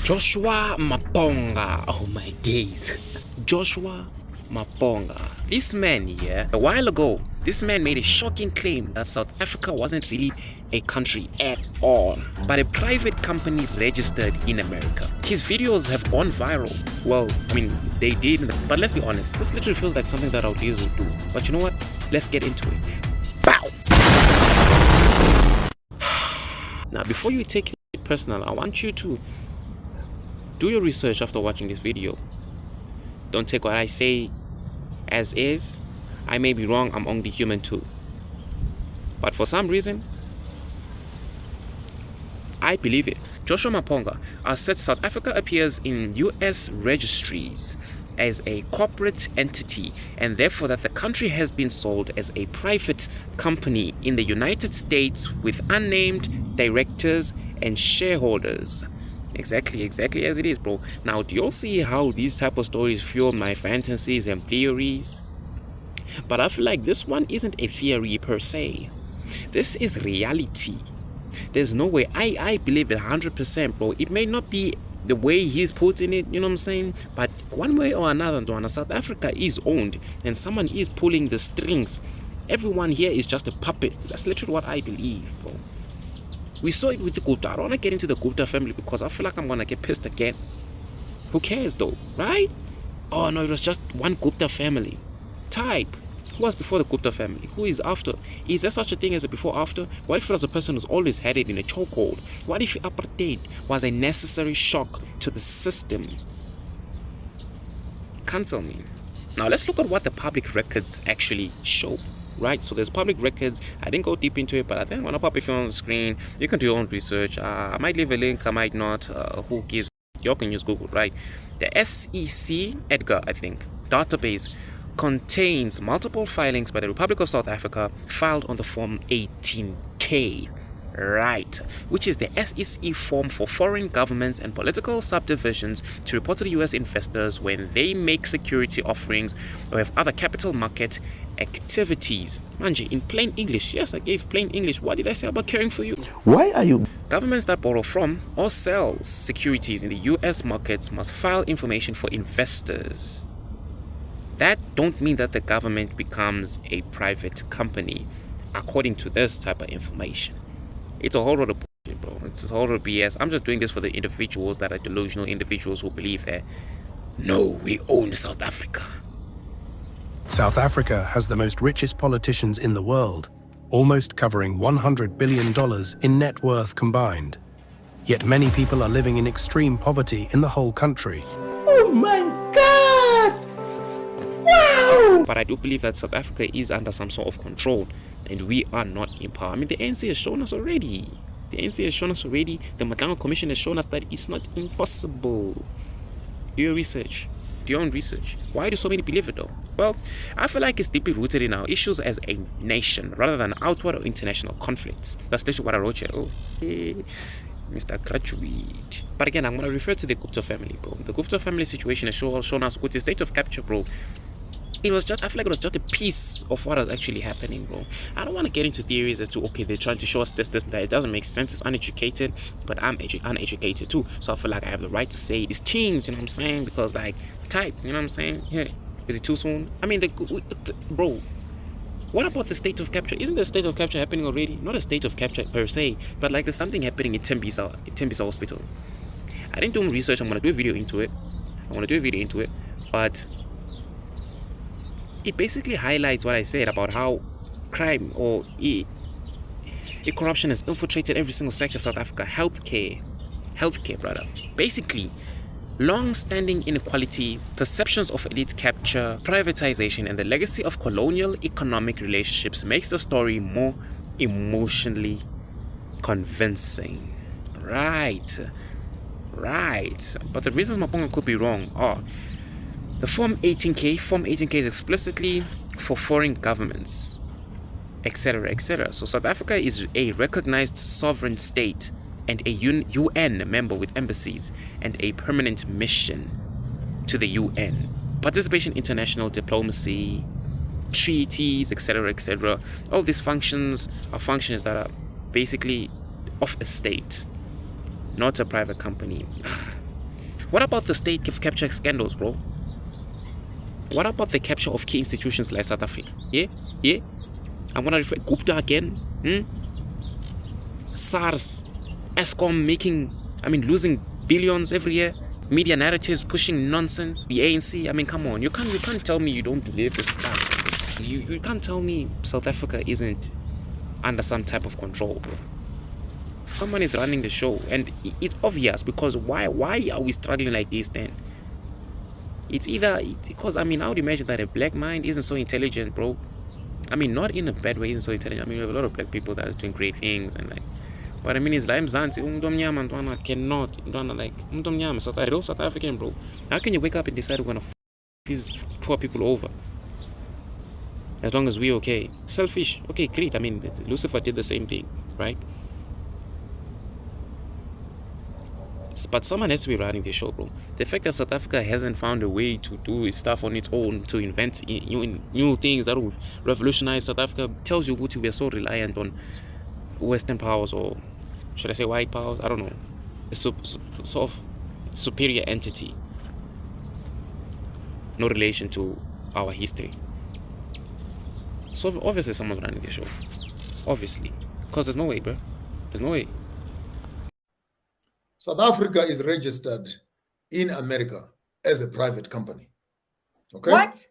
Joshua Maponga. Oh my days. Joshua Maponga. This man here, a while ago, this man made a shocking claim that South Africa wasn't really a country at all, but a private company registered in America. His videos have gone viral. Well, I mean, they did, but let's be honest, this literally feels like something that our leaders would do. But you know what? Let's get into it. Bow! Now, before you take it personal, I want you to do your research after watching this video. Don't take what I say as is. I may be wrong, I'm only human too. But for some reason, I believe it. Joshua Maponga said South Africa appears in US registries as a corporate entity, and therefore that the country has been sold as a private company in the United States with unnamed directors and shareholders. Exactly as it is, bro. Now, do you all see how these type of stories fuel my fantasies and theories? But I feel like this one isn't a theory per se. This is reality. There's no way. I believe it 100%, bro. It may not be the way he's putting it, you know what I'm saying? But one way or another, South Africa is owned and someone is pulling the strings. Everyone here is just a puppet. That's literally what I believe, bro. We saw it with the Gupta. I don't want to get into the Gupta family because I feel like I'm going to get pissed again. Who cares though, right? Oh no, it was just one Gupta family. Type. Who was before the Gupta family? Who is after? Is there such a thing as a before-after? What if it was a person who's always had it in a chokehold? What if apartheid was a necessary shock to the system? Cancel me. Now let's look at what the public records actually show. Right, so there's public records. I didn't go deep into it, but I think I'm gonna pop it on the screen. You can do your own research. I might leave a link, I might not. Who gives? You can use Google, right? The SEC Edgar, I think, database contains multiple filings by the Republic of South Africa filed on the Form 18K, right, which is the SEC form for foreign governments and political subdivisions to report to the US investors when they make security offerings or have other capital market activities. Manje, in plain English, yes, I gave plain English. What did I say about caring for you? Why are you? Governments that borrow from or sell securities in the US markets must file information for investors. That don't mean that the government becomes a private company, according to this type of information. It's a whole lot of bullshit, bro. It's a whole lot of BS. I'm just doing this for the individuals that are delusional individuals who believe that, no, we own South Africa. South Africa has the most richest politicians in the world, almost covering $100 billion in net worth combined. Yet many people are living in extreme poverty in the whole country. Oh my God! Wow! But I do believe that South Africa is under some sort of control and we are not in power. I mean, the ANC has shown us already. The ANC has shown us already. The Mzansi Commission has shown us that it's not impossible. Do your research. Do your own research. Why do so many believe it though? Well, I feel like it's deeply rooted in our issues as a nation rather than outward or international conflicts. That's literally what I wrote here. Oh, hey, Mr. Graduate. But again, I'm going to refer to the Gupta family, bro. The Gupta family situation has shown us with the state of capture, bro. It was just, I feel like it was just a piece of what was actually happening, bro. I don't want to get into theories as to, okay, they're trying to show us this, and that. It doesn't make sense. It's uneducated, but I'm uneducated too. So I feel like I have the right to say these things, you know what I'm saying? Because, like, type, you know what I'm saying? Yeah. Is it too soon? I mean, bro, what about the state of capture? Isn't the state of capture happening already? Not a state of capture per se, but like there's something happening in Tembisa Hospital. I didn't do research. I'm going to do a video into it. But it basically highlights what I said about how crime or corruption has infiltrated every single sector of South Africa. Healthcare, brother. Basically, long-standing inequality, perceptions of elite capture, privatization, and the legacy of colonial economic relationships makes the story more emotionally convincing. Right. But the reasons Maponga could be wrong are the Form 18K is explicitly for foreign governments, etc., etc. So South Africa is a recognized sovereign state and a UN member with embassies and a permanent mission to the UN. Participation in international diplomacy, treaties, etc., etc. All these functions are functions that are basically of a state, not a private company. What about the state capture scandals, bro? What about the capture of key institutions like South Africa? Yeah. I'm gonna refer Gupta again. SARS, ESCOM losing billions every year. Media narratives pushing nonsense. The ANC. I mean, come on. You can't tell me you don't believe this stuff. You can't tell me South Africa isn't under some type of control, bro. Someone is running the show, and it's obvious, because why are we struggling like this then? It's because I would imagine that a black mind isn't so intelligent, bro. Not in a bad way, isn't so intelligent. We have a lot of black people that are doing great things, and like, but it's like Mzansi, cannot, South African, bro. How can you wake up and decide we're gonna these poor people over? As long as we're okay. Selfish. Okay, great. Lucifer did the same thing, right? But someone has to be running the show, bro. The fact that South Africa hasn't found a way to do its stuff on its own, to invent new things that will revolutionize South Africa, tells you that we are so reliant on Western powers, or should I say white powers? I don't know. A sort of superior entity. No relation to our history. So obviously someone's running the show. Obviously. Because there's no way, bro. There's no way. South Africa is registered in America as a private company. Okay? What?